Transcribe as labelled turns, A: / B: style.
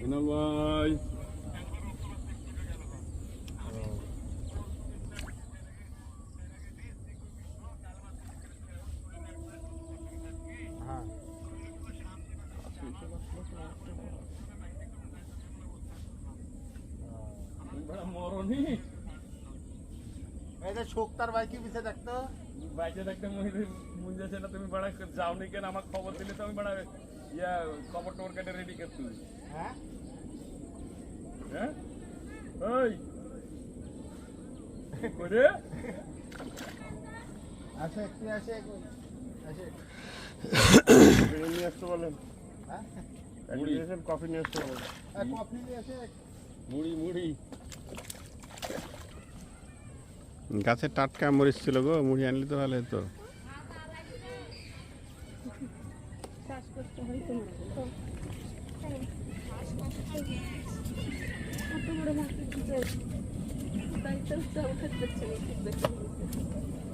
A: কুনাল ভাই মরণি
B: শোকতার বাইকে পিছে দেখতো
A: বাইকে দেখতে মুঞ্জেছে না তুমি বড় যাওনি কেন আমাকে খবর দিলে তো আমি বড় ইয়া খবর টোর কেটে রেডি কর তুই
B: হ্যাঁ
A: হ্যাঁ ওই করে
B: আসে তুই আসে আসে
C: নিয়ে আসতে বলেন
B: হ্যাঁ
C: মুড়ি এসে কফি নিয়ে আসতে বলেন
B: কফি নিয়ে আসে
A: মুড়ি মুড়ি
C: গাছে টাটকা মরিচ ছিল গো মুড়ি আনলে তো ভালো হতো
D: শ্বাসকষ্ট হইতো না কত বড় মাছ তাই তো উঠাতে পারছে না